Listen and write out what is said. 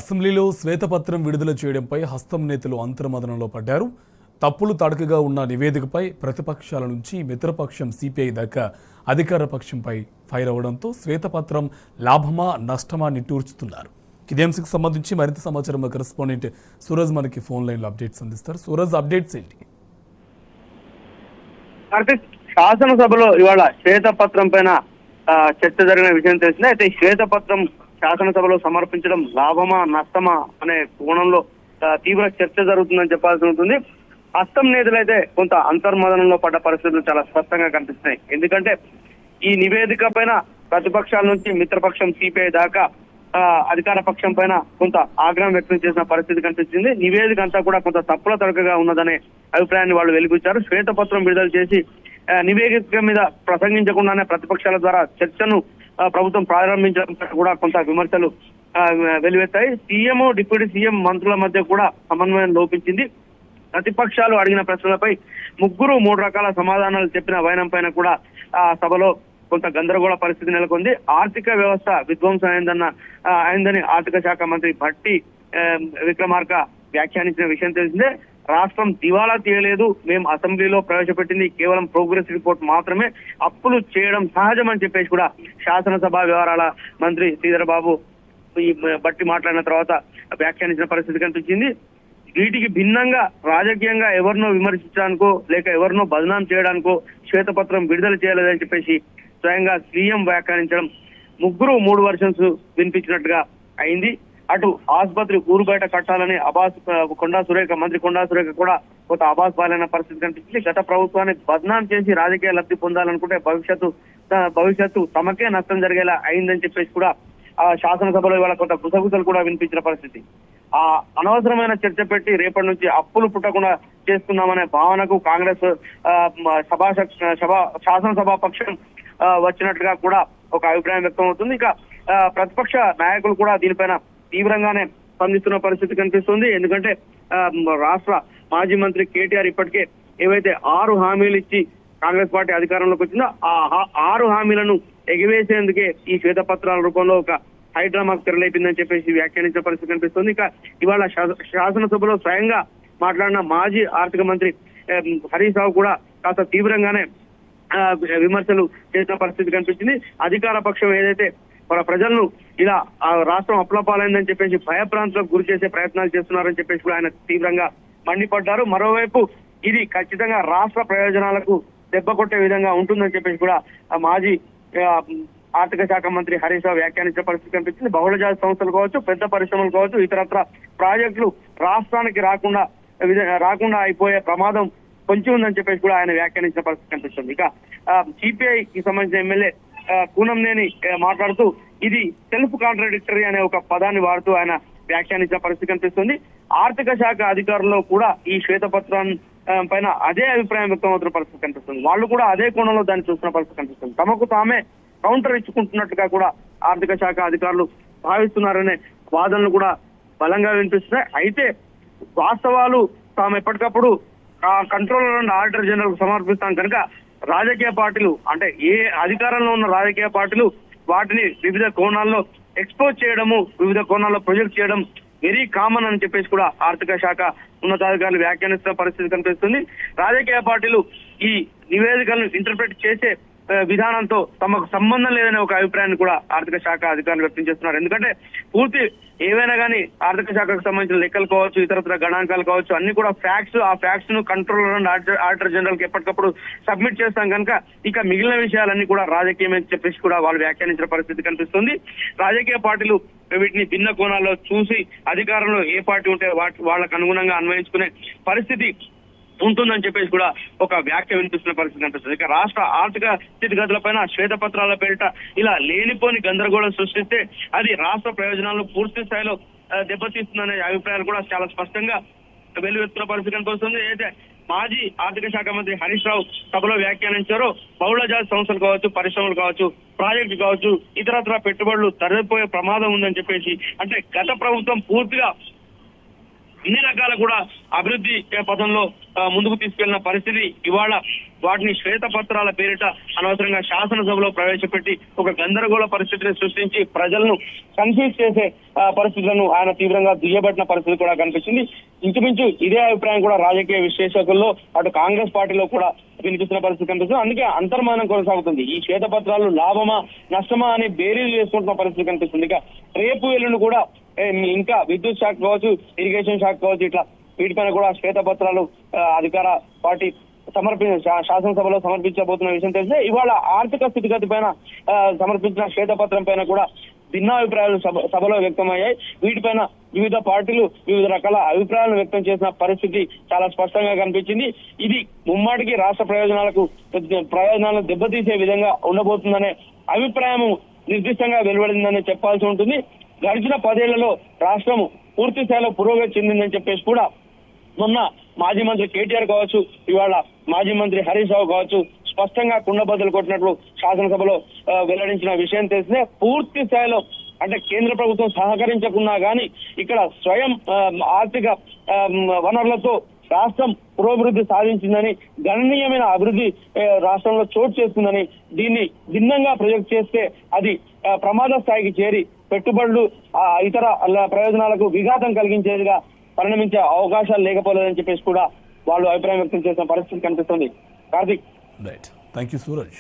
అసెంబ్లీలో శ్వేతపత్రం విడుదల చేయడంపై హస్తం నేతలు అంతర్మదనంలో పడ్డారు. తప్పులు తడకగా ఉన్న నివేదికపై ప్రతిపక్షాల నుంచి మిత్రపక్షం సిపిఐ దాకా అధికార పక్షంపై ఫైర్ అవడంతో శ్వేతపత్రం లాభమా నష్టమా నిట్టూర్చుతున్నారు. ఇదే అంశకు సంబంధించి మరింత సమాచారం మా కరెస్పాండెంట్ సూరజ్ మనకి ఫోన్ లైన్లో అప్డేట్స్ అందిస్తారు. సూరజ్, అప్డేట్స్ ఏంటి? శాసనసభలో ఇవాళ శ్వేతపత్రం పైన చర్చ జరిగిన విషయం తెలిసిందే. అయితే శ్వేతపత్రం శాసనసభలో సమర్పించడం లాభమా నష్టమా అనే కోణంలో తీవ్ర చర్చ జరుగుతుందని చెప్పాల్సి ఉంటుంది. హస్తం నేతలైతే కొంత అంతర్మదనంలో పడ్డ పరిస్థితులు చాలా స్పష్టంగా కనిపిస్తున్నాయి. ఎందుకంటే ఈ నివేదిక పైన ప్రతిపక్షాల నుంచి మిత్రపక్షం సిపిఐ దాకా అధికార పక్షం పైన కొంత ఆగ్రహం వ్యక్తం చేసిన పరిస్థితి కనిపించింది. నివేదిక అంతా కూడా కొంత తప్పుల తడకగా ఉన్నదనే అభిప్రాయాన్ని వాళ్ళు వెలిబుచ్చారు. శ్వేతపత్రం విడుదల చేసి నివేదిక మీద ప్రసంగించకుండానే ప్రతిపక్షాల ద్వారా చర్చను ప్రభుత్వం ప్రారంభించడం కూడా కొంత విమర్శలు వెలువెత్తాయి. సీఎం, డిప్యూటీ సీఎం, మంత్రుల మధ్య కూడా సమన్వయం లోపించింది. ప్రతిపక్షాలు అడిగిన ప్రశ్నలపై ముగ్గురు 3 రకాల సమాధానాలు చెప్పిన వైనం పైన కూడా సభలో కొంత గందరగోళ పరిస్థితి నెలకొంది. ఆర్థిక వ్యవస్థ విధ్వంసం అయిందని ఆర్థిక శాఖ మంత్రి భట్టి విక్రమార్క వ్యాఖ్యానించిన విషయం తెలిసిందే. రాష్ట్రం దివాలా తీయలేదు, మేము అసెంబ్లీలో ప్రవేశపెట్టింది కేవలం ప్రోగ్రెస్ రిపోర్ట్ మాత్రమే, అప్పులు చేయడం సహజమని చెప్పేసి కూడా శాసనసభ వ్యవహారాల మంత్రి శ్రీధర్ బాబు ఈ బట్టి మాట్లాడిన తర్వాత వ్యాఖ్యానించిన పరిస్థితి కనిపించింది. వీటికి భిన్నంగా రాజకీయంగా ఎవరినో విమర్శించడానికో లేక ఎవరినో బదనాం చేయడానికో శ్వేతపత్రం విడుదల చేయలేదని చెప్పేసి స్వయంగా సీఎం వ్యాఖ్యానించడం, ముగ్గురు 3 వర్షన్స్ వినిపించినట్టుగా అయింది. అటు ఆసుపత్రి ఊరు బయట కట్టాలని మంత్రి కొండా సురేఖ కూడా కొంత అబాస్ పాలైన పరిస్థితి కనిపించింది. గత ప్రభుత్వాన్ని బదనాం చేసి రాజకీయ లబ్ధి పొందాలనుకుంటే భవిష్యత్తు తమకే నష్టం జరిగేలా అయిందని చెప్పేసి కూడా శాసనసభలో ఇవాళ కొంత గుసగుసలు కూడా వినిపించిన పరిస్థితి. అనవసరమైన చర్చ పెట్టి రేపటి నుంచి అప్పులు పుట్టకుండా చేస్తున్నామనే భావనకు కాంగ్రెస్ శాసనసభ పక్షం వచ్చినట్లుగా కూడా ఒక అభిప్రాయం వ్యక్తం అవుతుంది. ఇక ప్రతిపక్ష నాయకులు కూడా దీనిపైన తీవ్రంగానే స్పందిస్తున్న పరిస్థితి కనిపిస్తుంది. ఎందుకంటే రాష్ట్ర మాజీ మంత్రి కేటీఆర్ ఇప్పటికే ఏవైతే 6 హామీలు ఇచ్చి కాంగ్రెస్ పార్టీ అధికారంలోకి వచ్చిందో ఆ 6 హామీలను ఎగివేసేందుకే ఈ శ్వేతపత్రాల రూపంలో ఒక హైడ్రామాకు తెరలేపిందని చెప్పేసి వ్యాఖ్యానించిన పరిస్థితి కనిపిస్తుంది. ఇక ఇవాళ శాసనసభలో స్వయంగా మాట్లాడిన మాజీ ఆర్థిక మంత్రి హరీష్ రావు కూడా కాస్త తీవ్రంగానే విమర్శలు చేసిన పరిస్థితి కనిపించింది. అధికార పక్షం ఏదైతే మన ప్రజలను ఇలా రాష్ట్రం అప్లపాలైందని చెప్పేసి భయప్రాంతాలకు గురి చేసే ప్రయత్నాలు చేస్తున్నారని చెప్పేసి కూడా ఆయన తీవ్రంగా మండిపడ్డారు. మరోవైపు ఇది ఖచ్చితంగా రాష్ట్ర ప్రయోజనాలకు దెబ్బ కొట్టే విధంగా ఉంటుందని చెప్పేసి కూడా మాజీ ఆర్థిక శాఖ మంత్రి హరీష్ రావు వ్యాఖ్యానించిన పరిస్థితి కనిపించింది. బహుళజాతి సంస్థలు కావచ్చు, పెద్ద పరిశ్రమలు కావచ్చు, ఇతరత్ర ప్రాజెక్టులు రాష్ట్రానికి రాకుండా అయిపోయే ప్రమాదం పొంచి ఉందని చెప్పేసి కూడా ఆయన వ్యాఖ్యానించిన పరిస్థితి కనిపిస్తుంది. ఇక సిపిఐకి సంబంధించిన ఎమ్మెల్యే కూనంనేని మాట్లాడుతూ ఇది సెల్ఫ్ కాంట్రాడిక్టరీ అనే ఒక పదాన్ని వాడుతూ ఆయన వ్యాఖ్యానించిన పరిస్థితి కనిపిస్తుంది. ఆర్థిక శాఖ అధికారులు కూడా ఈ శ్వేతపత్రం పైన అదే అభిప్రాయం వ్యక్తం అవుతున్న పరిస్థితి కనిపిస్తుంది. వాళ్ళు కూడా అదే కోణంలో దాన్ని చూస్తున్న పరిస్థితి కనిపిస్తుంది. తమకు తామే కౌంటర్ ఇచ్చుకుంటున్నట్టుగా కూడా ఆర్థిక శాఖ అధికారులు భావిస్తున్నారనే వాదనలు కూడా బలంగా వినిపిస్తున్నాయి. అయితే వాస్తవాలు తాము ఎప్పటికప్పుడు కంట్రోలర్ అండ్ ఆడిటర్ జనరల్ సమర్పిస్తాం కనుక రాజకీయ పార్టీలు అంటే ఏ అధికారంలో ఉన్న రాజకీయ పార్టీలు వాటిని వివిధ కోణాల్లో ఎక్స్పోజ్ చేయడము, వివిధ కోణాల్లో ప్రొజెక్ట్ చేయడం వెరీ కామన్ అని చెప్పేసి కూడా ఆర్థిక శాఖ ఉన్నతాధికారులు వ్యాఖ్యానిస్తున్న పరిస్థితి కనిపిస్తుంది. రాజకీయ పార్టీలు ఈ నివేదికలను ఇంటర్ప్రిట్ చేసే విధానంతో తమకు సంబంధం లేదనే ఒక అభిప్రాయాన్ని కూడా ఆర్థిక శాఖ అధికారులు వ్యక్తం చేస్తున్నారు. ఎందుకంటే పూర్తి ఏవైనా కానీ ఆర్థిక శాఖకు సంబంధించిన లెక్కలు కావచ్చు, ఇతరత్ర గణాంకాలు కావచ్చు, అన్ని కూడా ఆ ఫ్యాక్ట్స్ ను కంట్రోలర్ అండ్ ఆడిటర్ జనరల్ కి ఎప్పటికప్పుడు సబ్మిట్ చేస్తాం కనుక ఇక మిగిలిన విషయాలన్నీ కూడా రాజకీయమే చెప్పేసి కూడా వాళ్ళు వ్యాఖ్యానించిన పరిస్థితి కనిపిస్తుంది. రాజకీయ పార్టీలు వీటిని భిన్న కోణాల్లో చూసి అధికారంలో ఏ పార్టీ ఉంటే వాళ్ళకు అనుగుణంగా అన్వయించుకునే పరిస్థితి ఉంటుందని చెప్పేసి కూడా ఒక వ్యాఖ్య వినిపిస్తున్న పరిస్థితి కనిపిస్తుంది. ఇక రాష్ట్ర ఆర్థిక స్థితిగతులపైన శ్వేతపత్రాల పేరిట ఇలా లేనిపోని గందరగోళం సృష్టిస్తే అది రాష్ట్ర ప్రయోజనాలను పూర్తి స్థాయిలో దెబ్బతీస్తుందనే అభిప్రాయాలు కూడా చాలా స్పష్టంగా వెలువెత్తున్న పరిస్థితి కనిపిస్తుంది. అయితే మాజీ ఆర్థిక శాఖ మంత్రి హరీష్ రావు సభలో వ్యాఖ్యానించారో బహుళజాతి సంస్థలు కావచ్చు, పరిశ్రమలు కావచ్చు, ప్రాజెక్టు కావచ్చు, ఇతరత్ర పెట్టుబడులు తరలిపోయే ప్రమాదం ఉందని చెప్పేసి, అంటే గత ప్రభుత్వం పూర్తిగా అన్ని రకాల కూడా అభివృద్ధి పథంలో ముందుకు తీసుకెళ్లిన పరిస్థితి ఇవాళ వాటిని శ్వేతపత్రాల పేరిట అనవసరంగా శాసనసభలో ప్రవేశపెట్టి ఒక గందరగోళ పరిస్థితిని సృష్టించి ప్రజలను కన్ఫ్యూజ్ చేసే పరిస్థితులను ఆయన తీవ్రంగా దుయ్యబట్టిన పరిస్థితి కూడా కనిపించింది. ఇంచుమించు ఇదే అభిప్రాయం కూడా రాజకీయ విశ్లేషకుల్లో అటు కాంగ్రెస్ పార్టీలో కూడా వినిపిస్తున్న పరిస్థితి కనిపిస్తుంది. అందుకే అంతర్మానం కొనసాగుతుంది. ఈ శ్వేతపత్రాలు లాభమా నష్టమా అని బేరీలు చేసుకుంటున్న పరిస్థితి కనిపిస్తుంది. ఇక రేపు ఎల్లుండి కూడా ఇంకా విద్యుత్ శాఖ కావచ్చు, ఇరిగేషన్ శాఖ కావచ్చు, ఇట్లా వీటిపైన కూడా శ్వేతపత్రాలు అధికార పార్టీ శాసనసభలో సమర్పించబోతున్న విషయం తెలిసే ఇవాళ ఆర్థిక స్థితిగతి పైన సమర్పించిన శ్వేతపత్రం పైన కూడా భిన్నాభిప్రాయాలు సభలో వ్యక్తమయ్యాయి. వీటిపైన వివిధ పార్టీలు వివిధ రకాల అభిప్రాయాలను వ్యక్తం చేసిన పరిస్థితి చాలా స్పష్టంగా కనిపించింది. ఇది ముమ్మాటికి రాష్ట్ర ప్రయోజనాలను దెబ్బతీసే విధంగా ఉండబోతుందనే అభిప్రాయం నిర్దిష్టంగా వెలువడిందని చెప్పాల్సి ఉంటుంది. గడిచిన 10 ఏళ్లలో రాష్ట్రం పూర్తి స్థాయిలో పురోగతి చెందిందని చెప్పేసి కూడా మొన్న మాజీ మంత్రి కేటీఆర్ కావచ్చు, ఇవాళ మాజీ మంత్రి హరీష్ రావు కావచ్చు స్పష్టంగా కుండబద్దలు కొట్టినట్లు శాసనసభలో వెల్లడించిన విషయం తెలిసిందే. పూర్తి స్థాయిలో అంటే కేంద్ర ప్రభుత్వం సహకరించకున్నా గానీ ఇక్కడ స్వయం ఆర్థిక వనరులతో రాష్ట్రం పురోభివృద్ధి సాధించిందని, గణనీయమైన అభివృద్ధి రాష్ట్రంలో చోటు చేసుకుందని, దీన్ని భిన్నంగా ప్రొజెక్ట్ చేస్తే అది ప్రమాద స్థాయికి చేరి పెట్టుబడులు ఇతర ప్రయోజనాలకు విఘాతం కలిగించేదిగా పరిణమించే అవకాశాలు లేకపోలేదని చెప్పేసి కూడా వాళ్ళు అభిప్రాయం వ్యక్తం చేసిన పరిస్థితి కనిపిస్తుంది. Karthik. Right, thank you Suraj.